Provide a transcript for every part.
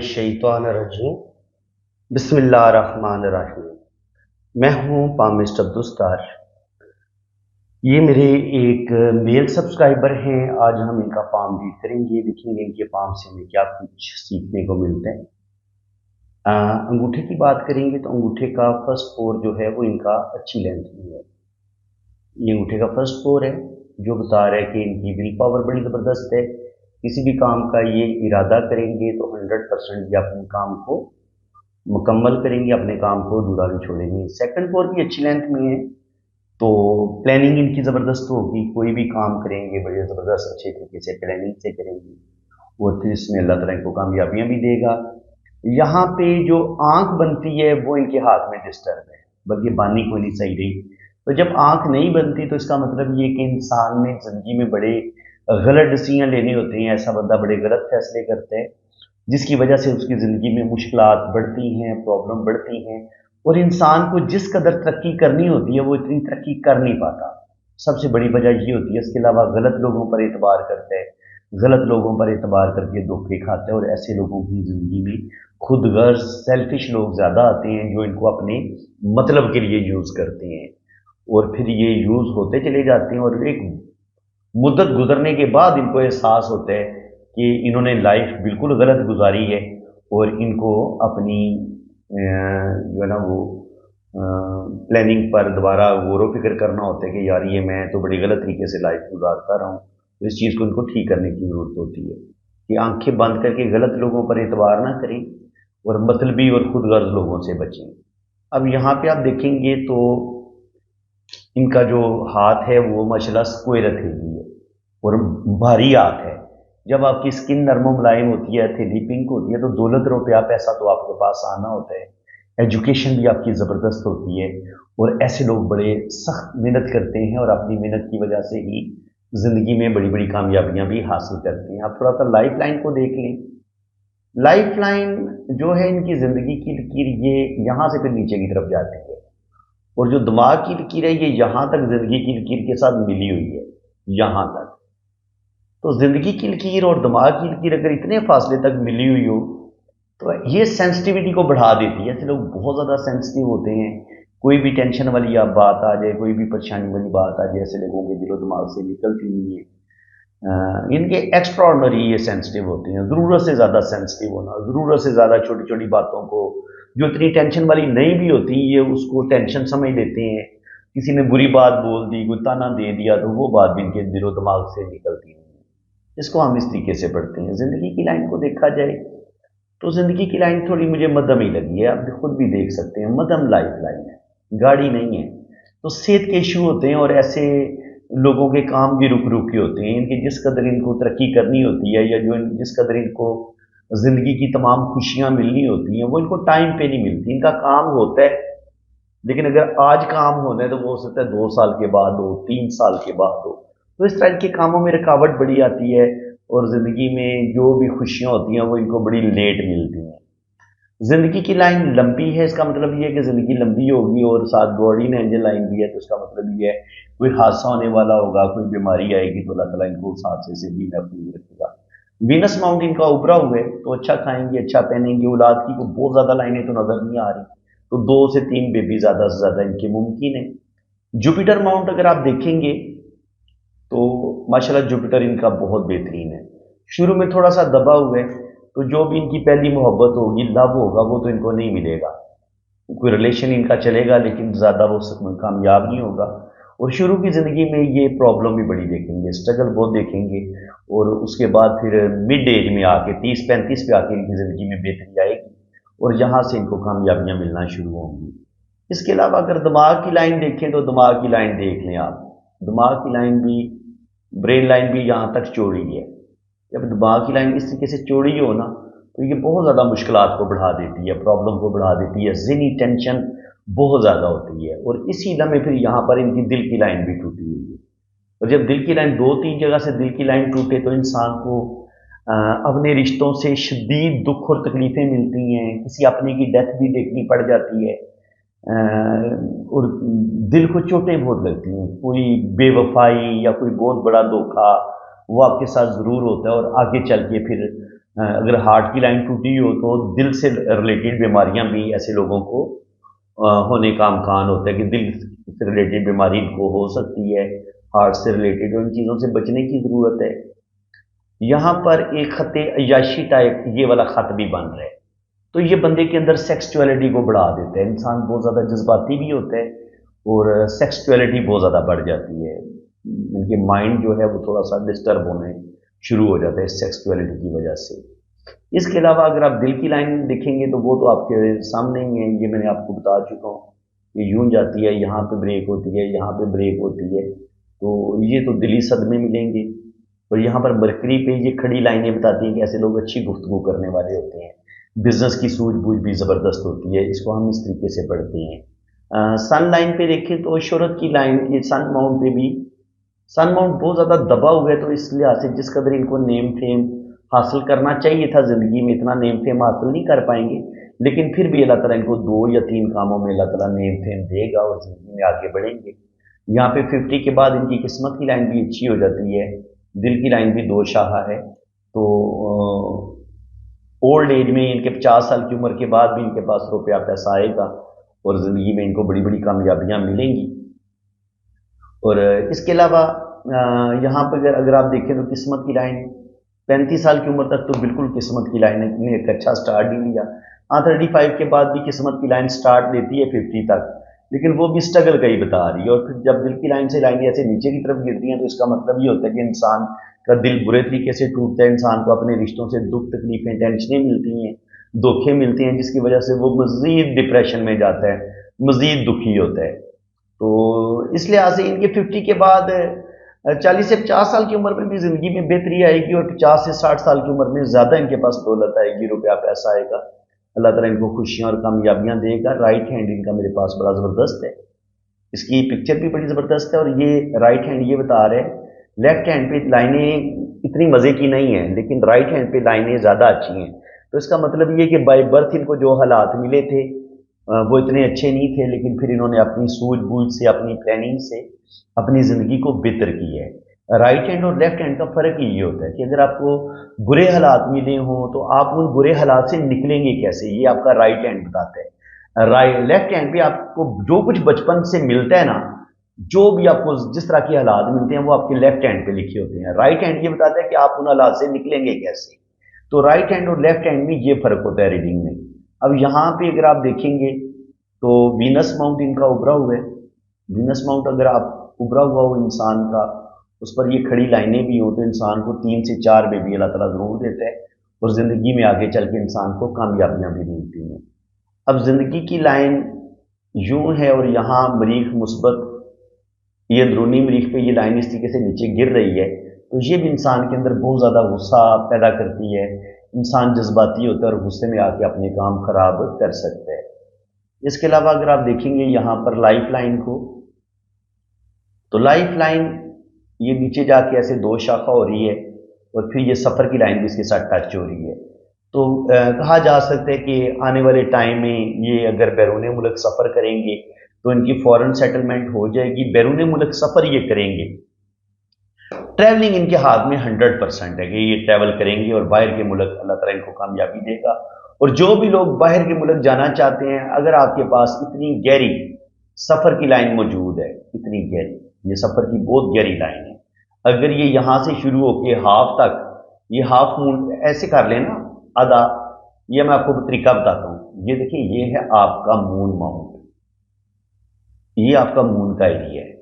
मिनश्शैतानिर्रजीम बिस्मिल्लाहिर्रहमानिर्रहीम। मैं हूँ पामिस्ट अब्दुस्तार। ये मेरे एक मेल सब्सक्राइबर हैं। आज हम इनका पाम रीड करेंगे, देखेंगे इनके पाम से हमें क्या कुछ सीखने को मिलता है। अंगूठे की बात करेंगे तो अंगूठे का फर्स्ट फोर जो है वो इनका अच्छी लेंथ में है। ये अंगूठे का फर्स्ट फोर है जो बता रहा है कि इनकी विल पावर बड़ी ज़बरदस्त है। किसी भी काम का ये इरादा करेंगे तो 100% ये अपने काम को मुकम्मल करेंगे, अपने काम को अधूरा नहीं छोड़ेंगे। सेकंड फोर भी अच्छी लेंथ में है तो प्लानिंग इनकी ज़बरदस्त होगी। कोई भी काम करेंगे बड़े ज़बरदस्त अच्छे तरीके से प्लानिंग से करेंगे और फिर इसमें अल्लाह ताला इनको कामयाबियाँ भी देगा। यहाँ पे जो आंख बनती है वो इनके हाथ में डिस्टर्ब है, बल्कि बानी कोई नहीं सही रही। तो जब आंख नहीं बनती तो इसका मतलब ये कि इंसान ने ज़िंदगी में बड़े गलत डिसीजन लेने होते हैं। ऐसा बंदा बड़े गलत फैसले करते हैं जिसकी वजह से उसकी ज़िंदगी में मुश्किलात बढ़ती हैं, प्रॉब्लम बढ़ती हैं और इंसान को जिस कदर तरक्की करनी होती है वो इतनी तरक्की कर नहीं पाता। सबसे बड़ी वजह ये होती है। इसके अलावा गलत लोगों पर एतबार करते हैं, गलत लोगों पर एतबार करके धोखे खाते हैं और ऐसे लोगों की ज़िंदगी में खुद गर्ज सेल्फिश लोग ज़्यादा आते हैं जो इनको अपने मतलब के लिए यूज़ करते हैं और फिर ये यूज़ होते चले जाते हैं और एक मुद्दत गुजरने के बाद इनको एहसास होता है कि इन्होंने लाइफ बिल्कुल गलत गुजारी है और इनको अपनी जो है ना वो प्लानिंग पर दोबारा गौर व फिक्र करना होता है कि यार ये मैं तो बड़ी गलत तरीके से लाइफ गुजारता रहा हूँ। तो इस चीज़ को इनको ठीक करने की ज़रूरत होती है कि आंखें बंद करके गलत लोगों पर एतबार ना करें और मतलबी और खुदगर्ज लोगों से बचें। अब यहाँ पे आप देखेंगे तो इनका जो हाथ है वो माशाल्लाह स्क्वायर हथेली है और भारी हाथ है। जब आपकी स्किन नरम मुलायम होती है, हथेली पिंक होती है तो दौलत रुपया पैसा तो आपके पास आना होता है। एजुकेशन भी आपकी ज़बरदस्त होती है और ऐसे लोग बड़े सख्त मेहनत करते हैं और अपनी मेहनत की वजह से ही ज़िंदगी में बड़ी बड़ी कामयाबियां भी हासिल करते हैं। आप थोड़ा सा लाइफ लाइन को देख लें। लाइफ लाइन जो है इनकी ज़िंदगी की लकीर ये यहाँ से फिर नीचे की तरफ जाती है और जो दिमाग की लकीर है ये यहाँ तक ज़िंदगी की लकीर के साथ मिली हुई है, यहाँ तक। तो ज़िंदगी की लकीर और दिमाग की लकीर अगर इतने फासले तक मिली हुई हो तो ये सेंसिटिविटी को बढ़ा देती है। ऐसे लोग बहुत ज़्यादा सेंसिटिव होते हैं। कोई भी टेंशन वाली आप बात आ जाए, कोई भी परेशानी वाली बात आ जाए, ऐसे लोगों के दिलो दिमाग से निकलती नहीं है। इनके एक्स्ट्रा ऑर्डनरी ये सेंसिटिव होते हैं, ज़रूरत से ज़्यादा सेंसिटिव होना, ज़रूरत से ज़्यादा छोटी छोटी बातों को जो इतनी टेंशन वाली नहीं भी होती ये उसको टेंशन समझ लेते हैं। किसी ने बुरी बात बोल दी, कोई ताना दे दिया तो वो बात भी इनके दिलो दिमाग से निकलती नहीं है। इसको हम इस तरीके से पढ़ते हैं। ज़िंदगी की लाइन को देखा जाए तो ज़िंदगी की लाइन थोड़ी मुझे मध्यम ही लगी है। आप खुद भी देख सकते हैं, मध्यम लाइफ लाइन है, गाड़ी नहीं है। तो सेहत के इशू होते हैं और ऐसे लोगों के काम भी रुक रुक के होते हैं। इनकी जिस कदर इनको तरक्की करनी होती है या जो जिस कदर इनको ज़िंदगी की तमाम खुशियाँ मिलनी होती हैं वो इनको टाइम पे नहीं मिलती। इनका काम होता है लेकिन अगर आज काम होना है तो वो हो सकता है 2 साल के बाद हो, 3 साल के बाद हो। तो इस तरह के कामों में रुकावट बड़ी आती है और ज़िंदगी में जो भी खुशियाँ होती हैं वो इनको बड़ी लेट मिलती हैं। ज़िंदगी की लाइन लंबी है, इसका मतलब ये है कि ज़िंदगी लंबी होगी और साथ गॉर्डियन एंजल लाइन भी है। तो इसका मतलब ये है कोई हादसा होने वाला होगा, कोई बीमारी आएगी तो अल्लाह ताला इनको उस हादसे से भी महफूज रखेगा। वीनस माउंट इनका उभरा हुआ है तो अच्छा खाएंगे, अच्छा पहनेंगे। औलाद की को बहुत ज़्यादा लाइनें तो नज़र नहीं आ रही, तो 2 से 3 बेबी ज़्यादा से ज़्यादा इनके मुमकिन है। जुपिटर माउंट अगर आप देखेंगे तो माशाल्लाह जुपिटर इनका बहुत बेहतरीन है। शुरू में थोड़ा सा दबा हुआ है तो जो भी इनकी पहली मोहब्बत होगी, लव होगा, वो तो इनको नहीं मिलेगा। कोई रिलेशन इनका चलेगा लेकिन ज़्यादा वो कामयाब नहीं होगा और शुरू की ज़िंदगी में ये प्रॉब्लम भी बड़ी देखेंगे, स्ट्रगल बहुत देखेंगे और उसके बाद फिर मिड एज में आके 30-35 पे आके इनकी ज़िंदगी में बेहतरी आएगी और यहाँ से इनको कामयाबियाँ मिलना शुरू होंगी। इसके अलावा अगर दिमाग की लाइन देखें तो दिमाग की लाइन देख लें आप। दिमाग की लाइन भी, ब्रेन लाइन भी यहाँ तक चौड़ी है। जब दिमाग की लाइन इस तरीके से चौड़ी हो ना तो ये बहुत ज़्यादा मुश्किलात को बढ़ा देती है, प्रॉब्लम को बढ़ा देती है, ज़हनी टेंशन बहुत ज़्यादा होती है और इसी लम्हे फिर यहाँ पर इनकी दिल की लाइन भी टूटी हुई है। और जब दिल की लाइन 2-3 जगह से दिल की लाइन टूटे तो इंसान को अपने रिश्तों से शदीद दुख और तकलीफ़ें मिलती हैं। किसी अपने की डेथ भी देखनी पड़ जाती है और दिल को चोटें बहुत लगती हैं। कोई बेवफाई या कोई बहुत बड़ा धोखा वो आपके साथ ज़रूर होता है और आगे चल के फिर अगर हार्ट की लाइन टूटी हो तो दिल से रिलेटेड बीमारियां भी ऐसे लोगों को होने का अमकान होता है कि दिल से रिलेटेड बीमारी इनको हो सकती है, हार्ट से रिलेटेड, उन चीज़ों से बचने की ज़रूरत है। यहाँ पर एक खत अय्याशी टाइप ये वाला खत भी बन रहा है, तो ये बंदे के अंदर सेक्सुअलिटी को बढ़ा देता है। इंसान बहुत ज़्यादा जज्बाती भी होता है और सेक्सुअलिटी बहुत ज़्यादा बढ़ जाती है। इनके माइंड जो है वो थोड़ा सा डिस्टर्ब होने शुरू हो जाता है सेक्सुअलिटी की वजह से। इसके अलावा अगर आप दिल की लाइन देखेंगे तो वो तो आपके सामने ही है, ये मैंने आपको बता चुका हूँ। ये यूं जाती है, यहाँ पे ब्रेक होती है, यहाँ पे ब्रेक होती है, तो ये तो दिली सदमे मिलेंगे। और यहाँ पर मरकरी पे ये खड़ी लाइनें बताती हैं कि ऐसे लोग अच्छी गुफ्तगू करने वाले होते हैं, बिजनेस की सूझबूझ भी ज़बरदस्त होती है। इसको हम इस तरीके से पढ़ते हैं। सन लाइन पे देखें तो शोहरत की लाइन, ये सन माउंट पे भी सन माउंट बहुत ज़्यादा दबा हुआ है, तो इस लिहाज से जिस कदर इनको नेम फेम हासिल करना चाहिए था ज़िंदगी में, इतना नेम फेम हासिल नहीं कर पाएंगे, लेकिन फिर भी अल्लाह ताला इनको 2 या 3 कामों में अल्लाह ताला नेम फेम देगा और ज़िंदगी में आगे बढ़ेंगे। यहाँ पे 50 के बाद इनकी किस्मत की लाइन भी अच्छी हो जाती है, दिल की लाइन भी 2 शाखा है, तो ओल्ड एज में इनके 50 साल की उम्र के बाद भी इनके पास रुपया पैसा आएगा और ज़िंदगी में इनको बड़ी बड़ी कामयाबियाँ मिलेंगी। और इसके अलावा यहाँ पर अगर आप देखें तो किस्मत की लाइन 35 साल की उम्र तक तो बिल्कुल किस्मत की लाइन ने एक अच्छा स्टार्ट नहीं लिया। हाँ, 35 के बाद भी किस्मत की लाइन स्टार्ट लेती है 50 तक, लेकिन वो भी स्ट्रगल का ही बता रही है। और फिर जब दिल की लाइन से लाइन ऐसे नीचे की तरफ गिरती हैं तो इसका मतलब ये होता है कि इंसान का दिल बुरे तरीके से टूटता है, इंसान को अपने रिश्तों से दुख तकलीफें टेंशनें मिलती हैं, धोखे मिलते हैं, जिसकी वजह से वो मज़ीद डिप्रेशन में जाता है, मज़ीद दुखी होता है। तो इस लिहाज से इनके 50 के बाद 40 से 50 साल की उम्र में भी ज़िंदगी में बेहतरी आएगी और 50 से 60 साल की उम्र में ज़्यादा इनके पास दौलत आएगी, रुपया पैसा आएगा। अल्लाह ताला इनको खुशियाँ और कामयाबियाँ देगा। राइट हैंड इनका मेरे पास बड़ा ज़बरदस्त है, इसकी पिक्चर भी बड़ी ज़बरदस्त है। और ये राइट हैंड ये बता रहे हैं, लेफ्ट हैंड पे लाइनें इतनी मज़े की नहीं हैं, लेकिन राइट हैंड पे लाइनें ज़्यादा अच्छी हैं। तो इसका मतलब ये कि बाय बर्थ इनको जो हालात मिले थे वो इतने अच्छे नहीं थे, लेकिन फिर इन्होंने अपनी सूझबूझ से, अपनी प्लानिंग से अपनी ज़िंदगी को बेहतर की है। राइट हैंड और लेफ्ट हैंड का फ़र्क ये होता है कि अगर आपको बुरे हालात मिले हों तो आप उन बुरे हालात से निकलेंगे कैसे, ये आपका राइट हैंड बताता है। लेफ्ट हैंड पे आपको जो कुछ बचपन से मिलता है ना, जो भी आपको जिस तरह के हालात मिलते हैं वो आपके लेफ्ट हैंड पे लिखे होते हैं। राइट हैंड ये बताता है कि आप उन हालात से निकलेंगे कैसे। तो राइट हैंड और लेफ्ट हैंड में ये फ़र्क होता है रीडिंग में। अब यहाँ पे अगर आप देखेंगे तो वीनस माउंट इनका उभरा हुआ है। वीनस माउंट अगर आप उभरा हुआ हो इंसान का, उस पर ये खड़ी लाइनें भी हों तो इंसान को 3 से 4 बेबी अल्लाह ताला ज़रूर देता है और ज़िंदगी में आगे चल के इंसान को कामयाबियाँ भी मिलती हैं। अब ज़िंदगी की लाइन यूं है और यहाँ मरीख मुस्बत, ये अंदरूनी मरीख पे ये लाइन इस तरीके से नीचे गिर रही है, तो ये भी इंसान के अंदर बहुत ज़्यादा गुस्सा पैदा करती है। इंसान जज्बाती होता है और गुस्से में आके अपने काम खराब कर सकता है। इसके अलावा अगर आप देखेंगे यहाँ पर लाइफ लाइन को, तो लाइफ लाइन ये नीचे जाके ऐसे 2 शाखा हो रही है और फिर ये सफ़र की लाइन भी इसके साथ टच हो रही है। तो कहा जा सकता है कि आने वाले टाइम में ये अगर बैरून मुल्क सफ़र करेंगे तो इनकी फॉरेन सेटलमेंट हो जाएगी, बैरून मुल्क सफ़र ये करेंगे। ट्रैवलिंग इनके हाथ में 100% है कि ये ट्रैवल करेंगे और बाहर के मुल्क अल्लाह ताला इनको कामयाबी देगा। और जो भी लोग बाहर के मुल्क जाना चाहते हैं, अगर आपके पास इतनी गहरी सफ़र की लाइन मौजूद है, इतनी गहरी, ये सफ़र की बहुत गहरी लाइन है, अगर ये यहाँ से शुरू होके हाफ तक, ये हाफ मून ऐसे कर लेना आधा, ये मैं आपको तरीका बताता हूँ। ये देखिए, ये है आपका मून माउंट, ये आपका मून का एरिया है।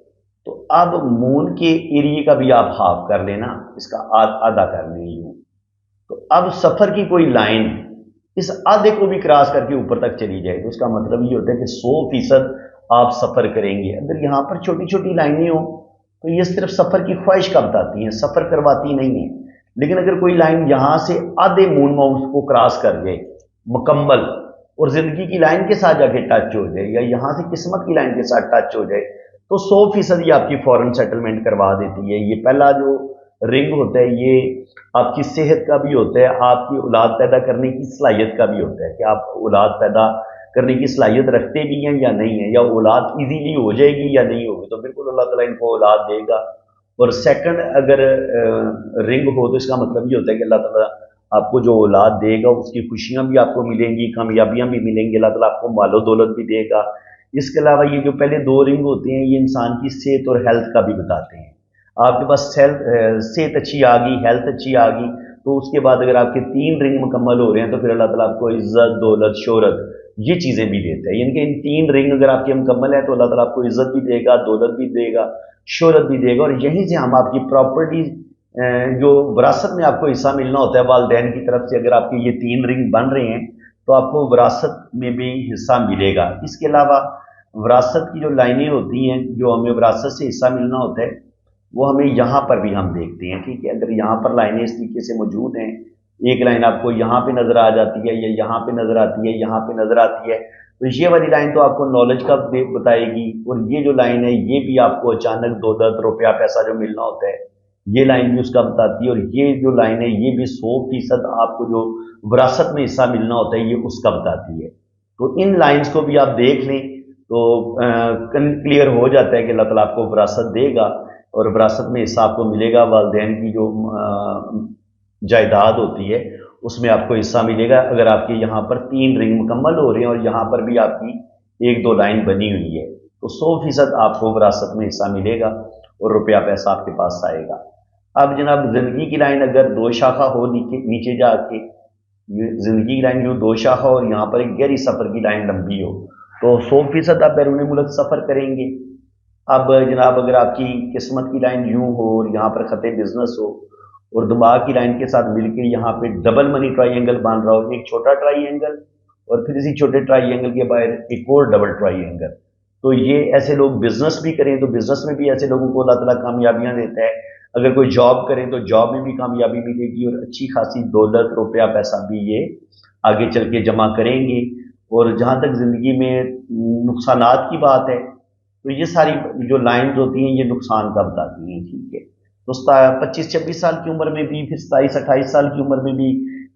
तो अब मून के एरिया का भी आप हाफ कर लेना, इसका आधा कर लें यूं। तो अब सफ़र की कोई लाइन इस आधे को भी क्रॉस करके ऊपर तक चली जाए तो उसका मतलब ये होता है कि 100% आप सफ़र करेंगे। अगर यहाँ पर छोटी छोटी लाइनें हो तो ये सिर्फ सफ़र की ख्वाहिश का बताती हैं, सफ़र करवाती नहीं है। लेकिन अगर कोई लाइन यहाँ से आधे मून माउंट को क्रॉस कर जाए मुकम्मल और ज़िंदगी की लाइन के साथ जाके टच हो जाए, या यहाँ से किस्मत की लाइन के साथ टच हो जाए, तो 100% ये आपकी फॉरेन सेटलमेंट करवा देती है। ये पहला जो रिंग होता है ये आपकी सेहत का भी होता है, आपकी औलाद पैदा करने की सलाहियत का भी होता है कि आप औलाद पैदा करने की सलाहियत रखते भी हैं या नहीं है, या औलाद इजीली हो जाएगी या नहीं होगी। तो बिल्कुल अल्लाह ताला इनको औलाद देगा। और सेकंड अगर रिंग हो तो इसका मतलब ये होता है कि अल्लाह ताला آپ کو جو اولاد دے گا اس کی خوشیاں بھی آپ کو ملیں گی، کامیابیاں بھی ملیں گی، اللہ تعالیٰ آپ کو مال و دولت بھی دے گا۔ اس کے علاوہ یہ جو پہلے 2 رنگ ہوتے ہیں یہ انسان کی صحت اور ہیلتھ کا بھی بتاتے ہیں۔ آپ کے پاس صحت اچھی آ گئی، ہیلتھ اچھی آ گئی، تو اس کے بعد اگر آپ کے 3 رنگ مکمل ہو رہے ہیں تو پھر اللہ تعالیٰ آپ کو عزت، دولت، شہرت یہ چیزیں بھی دیتا ہے۔ یعنی کہ ان 3 رنگ اگر آپ کے مکمل ہے تو اللہ تعالیٰ آپ کو عزت بھی دے گا، دولت بھی دے گا، شہرت بھی دے گا، اور یہیں سے ہم آپ کی پراپرٹی جو وراثت میں آپ کو حصہ ملنا ہوتا ہے والدین کی طرف سے، اگر آپ کے یہ 3 رنگ بن رہے ہیں تو آپ کو وراثت میں بھی حصہ ملے گا۔ اس کے علاوہ وراثت کی جو لائنیں ہوتی ہیں، جو ہمیں وراثت سے حصہ ملنا ہوتا ہے، وہ ہمیں یہاں پر بھی ہم دیکھتے ہیں۔ ٹھیک ہے، اگر یہاں پر لائنیں اس طریقے سے موجود ہیں، ایک لائن آپ کو یہاں پہ نظر آ جاتی ہے، یا یہاں پہ نظر آتی ہے، یہاں پہ نظر آتی ہے، تو یہ والی لائن تو آپ کو نالج کا بتائے گی، اور یہ جو لائن ہے یہ بھی آپ کو اچانک دولت، روپیہ، پیسہ جو ملنا ہوتا ہے یہ لائن بھی اس کا بتاتی ہے، اور یہ جو لائن ہے یہ بھی 100% آپ کو جو وراثت میں حصہ ملنا ہوتا ہے یہ اس کا بتاتی ہے۔ تو ان لائنز کو بھی آپ دیکھ لیں تو کلیئر ہو جاتا ہے کہ اللہ تعالیٰ آپ کو وراثت دے گا، اور وراثت میں حصہ آپ کو ملے گا، والدین کی جو جائیداد ہوتی ہے اس میں آپ کو حصہ ملے گا، اگر آپ کے یہاں پر 3 رنگ مکمل ہو رہے ہیں اور یہاں پر بھی آپ کی 1-2 لائن بنی ہوئی ہے، تو 100% آپ کو وراثت میں حصہ ملے گا اور روپیہ پیسہ آپ کے پاس آئے گا۔ اب جناب زندگی کی لائن اگر 2 شاخہ ہو نیچے جا کے، زندگی کی لائن جو 2 شاخہ اور یہاں پر ایک گہری سفر کی لائن لمبی ہو، تو 100% آپ بیرون ملک سفر کریں گے۔ اب جناب اگر آپ کی قسمت کی لائن یوں ہو اور یہاں پر خط بزنس ہو، اور دماغ کی لائن کے ساتھ مل کے یہاں پہ ڈبل منی ٹرائی اینگل بن رہا ہو، ایک چھوٹا ٹرائی اینگل اور پھر اسی چھوٹے ٹرائی اینگل کے باہر ایک اور ڈبل ٹرائی اینگل، تو یہ ایسے لوگ بزنس بھی کریں تو بزنس میں بھی ایسے لوگوں کو اللہ تعالیٰ کامیابیاں دیتا ہے، اگر کوئی جاب کریں تو جاب میں بھی کامیابی ملے گی، اور اچھی خاصی دولت، روپیہ، پیسہ بھی یہ آگے چل کے جمع کریں گے۔ اور جہاں تک زندگی میں نقصانات کی بات ہے تو یہ ساری جو لائنز ہوتی ہیں یہ نقصان کا بتاتی ہیں۔ ٹھیک ہے، تو 25-26 سال کی عمر میں بھی، پھر 27-28 سال کی عمر میں بھی،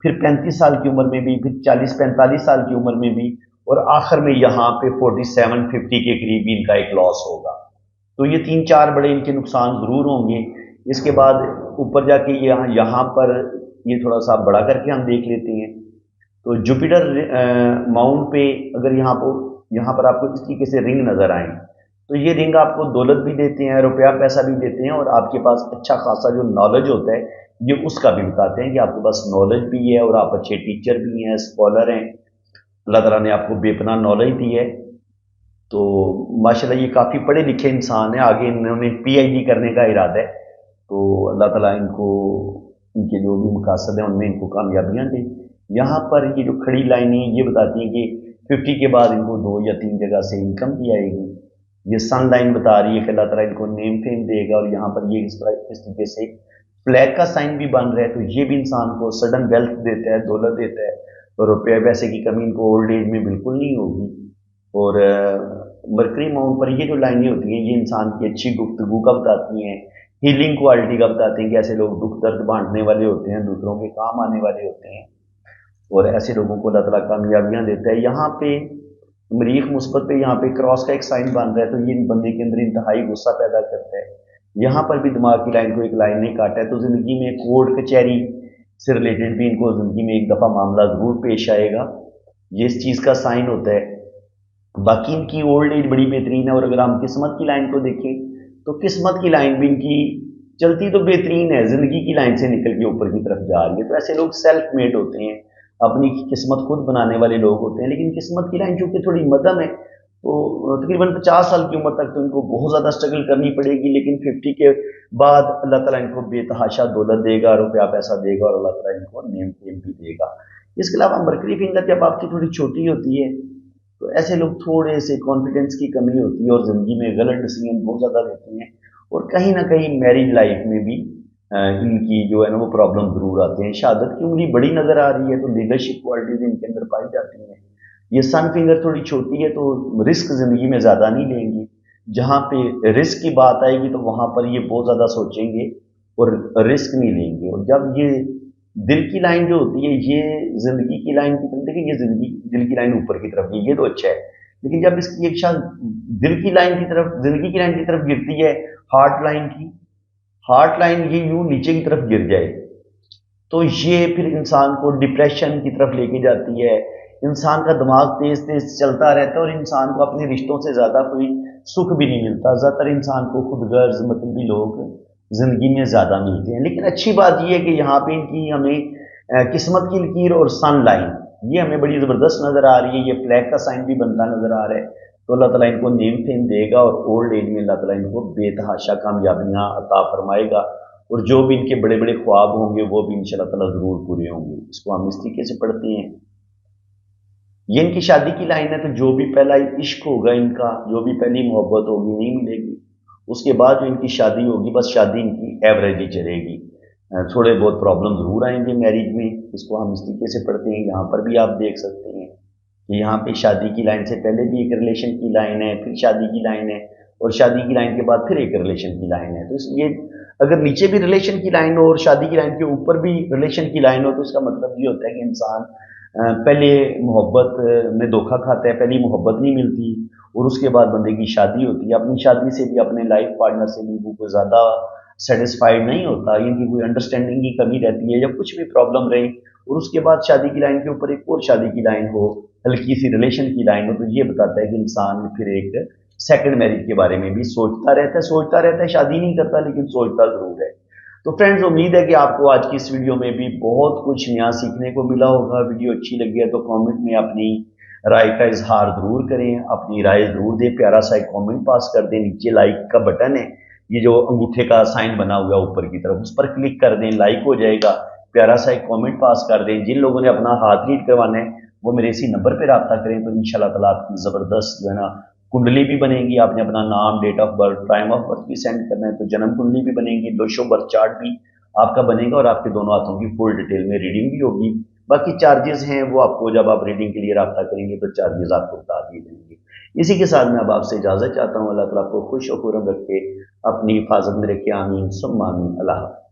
پھر 35 سال کی عمر میں بھی، پھر 40-45 سال کی عمر میں بھی، اور آخر میں یہاں پہ 47-50 کے قریب بھی ان کا ایک لاس ہوگا۔ تو یہ 3-4 بڑے ان کے نقصان ضرور ہوں گے۔ اس کے بعد اوپر جا کے یہاں پر یہ تھوڑا سا بڑا کر کے ہم دیکھ لیتے ہیں، تو جوپیٹر ماؤنٹ پہ اگر یہاں پر آپ کو اس طریقے سے رنگ نظر آئیں تو یہ رنگ آپ کو دولت بھی دیتے ہیں، روپیہ پیسہ بھی دیتے ہیں، اور آپ کے پاس اچھا خاصا جو نالج ہوتا ہے یہ اس کا بھی بتاتے ہیں کہ آپ کے پاس نالج بھی ہے، اور آپ اچھے ٹیچر بھی ہیں، اسکالر ہیں، اللہ تعالیٰ نے آپ کو بے پناہ نالج دی ہے۔ تو ماشاءاللہ یہ کافی پڑھے لکھے انسان ہیں، آگے انہوں نے PhD کرنے کا ارادہ ہے، تو اللہ تعالیٰ ان کو ان کے جو بھی مقاصد ہیں ان میں ان کو کامیابیاں دے۔ یہاں پر یہ جو کھڑی لائنیں یہ بتاتی ہیں کہ 50 کے بعد ان کو 2 یا 3 جگہ سے انکم بھی آئے گی۔ یہ سن لائن بتا رہی ہے کہ اللہ تعالیٰ ان کو نیم فیم دے گا، اور یہاں پر یہ اس طریقے سے فلیگ کا سائن بھی بن رہا ہے، تو یہ بھی انسان کو سڈن ویلتھ دیتا ہے، دولت دیتا ہے، اور روپے پیسے کی کمی ان کو اولڈ ایج میں بالکل نہیں ہوگی۔ اور مرکری ماؤنٹ پر یہ جو لائنیں ہوتی ہیں یہ انسان کی اچھی گفتگو کا بتاتی ہیں، ہیلنگ کوالٹی کا بتاتے ہیں کہ ایسے لوگ دکھ درد بانٹنے والے ہوتے ہیں، دوسروں کے کام آنے والے ہوتے ہیں، اور ایسے لوگوں کو اللہ تعالیٰ کامیابیاں دیتا ہے۔ یہاں پہ مریخ مثبت پہ یہاں پہ کراس کا ایک سائن بن رہا ہے، تو یہ بندے کے اندر انتہائی غصہ پیدا کرتا ہے۔ یہاں پر بھی دماغ کی لائن کو ایک لائن نے کاٹا ہے، تو زندگی میں کورٹ کچہری سے ریلیٹڈ بھی ان کو زندگی میں ایک دفعہ معاملہ ضرور پیش آئے گا، یہ اس چیز کا سائن ہوتا ہے۔ باقی ان کی اولڈ ایج بڑی بہترین ہے، اور اگر ہم قسمت کی لائن کو دیکھیں تو قسمت کی لائن بھی ان کی چلتی تو بہترین ہے، زندگی کی لائن سے نکل کے اوپر کی طرف جا رہی ہے، تو ایسے لوگ سیلف میڈ ہوتے ہیں، اپنی قسمت خود بنانے والے لوگ ہوتے ہیں۔ لیکن قسمت کی لائن چونکہ تھوڑی مدھم ہے تو تقریباً 50 سال کی عمر تک تو ان کو بہت زیادہ اسٹرگل کرنی پڑے گی، لیکن 50 کے بعد اللہ تعالیٰ ان کو بے تحاشا دولت دے گا، روپیہ پیسہ دے گا، اور اللہ تعالیٰ ان کو نیم فیم بھی دے گا۔ اس کے علاوہ مرکری فنگر جب آپ کی تھوڑی چھوٹی ہوتی ہے تو ایسے لوگ تھوڑے سے کانفیڈنس کی کمی ہوتی ہے، اور زندگی میں غلط ڈیسیژن بہت زیادہ لیتے ہیں، اور کہیں نہ کہیں میرج لائف میں بھی ان کی جو ہے نا وہ پرابلم ضرور آتے ہیں۔ شہادت کی انگلی بڑی نظر آ رہی ہے تو لیڈرشپ کوالٹیز ان کے اندر پائی جاتی ہیں۔ یہ سن فنگر تھوڑی چھوٹی ہے تو رسک زندگی میں زیادہ نہیں لیں گی، جہاں پہ رسک کی بات آئے گی تو وہاں پر یہ بہت زیادہ سوچیں گے اور رسک نہیں لیں گے۔ اور جب یہ دل کی لائن جو ہوتی ہے یہ زندگی کی لائن کی طرف، دیکھیں یہ دل کی لائن اوپر کی طرف یہ تو اچھا ہے، لیکن جب اس کی ایک شان دل کی لائن کی طرف، زندگی کی لائن کی طرف گرتی ہے، ہارٹ لائن یہ یوں نیچے کی طرف گر جائے تو یہ پھر انسان کو ڈپریشن کی طرف لے کے جاتی ہے، انسان کا دماغ تیز تیز چلتا رہتا ہے اور انسان کو اپنے رشتوں سے زیادہ کوئی سکھ بھی نہیں ملتا. زیادہ تر انسان کو خود غرض مطلبی لوگ زندگی میں زیادہ ملتے ہیں. لیکن اچھی بات یہ ہے کہ یہاں پہ ان کی ہمیں قسمت کی لکیر اور سن لائن یہ ہمیں بڑی زبردست نظر آ رہی ہے. یہ فلیگ کا سائن بھی بنتا نظر آ رہا ہے. تو اللہ تعالیٰ ان کو نیم فیم دے گا اور اولڈ ایج میں اللہ تعالیٰ ان کو بے تحاشا کامیابیاں عطا فرمائے گا، اور جو بھی ان کے بڑے بڑے خواب ہوں گے وہ بھی ان شاء اللہ تعالیٰ ضرور پورے ہوں گے. اس کو ہم اس طریقے سے پڑھتے ہیں. یہ ان کی شادی کی لائن ہے. تو جو بھی پہلا عشق ہوگا ان کا، جو بھی پہلی محبت ہوگی نہیں ملے گی، اس کے بعد جو ان کی شادی ہوگی بس شادی ان کی ایوریج ہی چلے گی. تھوڑے بہت پرابلم ضرور آئیں گے میرج میں. اس کو ہم اس طریقے سے پڑھتے ہیں. یہاں پر بھی آپ دیکھ سکتے ہیں کہ یہاں پہ شادی کی لائن سے پہلے بھی ایک ریلیشن کی لائن ہے، پھر شادی کی لائن ہے، اور شادی کی لائن کے بعد پھر ایک ریلیشن کی لائن ہے. تو اس لیے اگر نیچے بھی ریلیشن کی لائن ہو اور شادی کی لائن کے اوپر بھی ریلیشن کی لائن ہو تو اس کا مطلب یہ ہوتا ہے کہ انسان پہلے محبت میں دھوکہ کھاتا ہے، پہلی محبت نہیں ملتی اور اس کے بعد بندے کی شادی ہوتی ہے. اپنی شادی سے بھی اپنے لائف پارٹنر سے بھی وہ کوئی زیادہ سیٹسفائیڈ نہیں ہوتا، ان کی کوئی انڈرسٹینڈنگ کی کمی رہتی ہے یا کچھ بھی پرابلم رہی، اور اس کے بعد شادی کی لائن کے اوپر ایک اور شادی کی لائن ہو، ہلکی سی ریلیشن کی لائن ہو، تو یہ بتاتا ہے کہ انسان پھر ایک سیکنڈ میرج کے بارے میں بھی سوچتا رہتا ہے، شادی نہیں کرتا لیکن سوچتا ضرور ہے. تو فرینڈز، امید ہے کہ آپ کو آج کی اس ویڈیو میں بھی بہت کچھ نیا سیکھنے کو ملا ہوگا. ویڈیو اچھی لگی ہے تو کامنٹ میں اپنی رائے کا اظہار ضرور کریں، اپنی رائے ضرور دیں، پیارا سا ایک کامنٹ پاس کر دیں. نیچے لائک کا بٹن ہے، یہ جو انگوٹھے کا سائن بنا ہوا ہے اوپر کی طرف، اس پر کلک کر دیں، لائک ہو جائے گا. پیارا سا ایک کامنٹ پاس کر دیں. جن لوگوں نے اپنا ہاتھ ریڈ کروانا ہے وہ میرے اسی نمبر پہ رابطہ کریں، تو انشاءاللہ تعالیٰ آپ کی زبردست جو ہے نا کنڈلی بھی بنے گی. آپ نے اپنا نام، date of birth, time of birth بھی سینڈ کرنا ہے تو جنم کنڈلی بھی بنے گی، دوشو برتھ چارٹ بھی آپ کا بنے گا، اور آپ کے دونوں ہاتھوں کی فل ڈیٹیل میں ریڈنگ بھی ہوگی. باقی چارجز ہیں وہ آپ کو جب آپ ریڈنگ کے لیے رابطہ کریں گے تو چارجز آپ کو بتا دیے جائیں گے. اسی کے ساتھ میں اب آپ سے اجازت چاہتا ہوں. اللہ تعالیٰ آپ کو خوش و خرم رکھے، اپنی حفاظت میں رکھے. آمین ثم آمین. اللہ حافظ.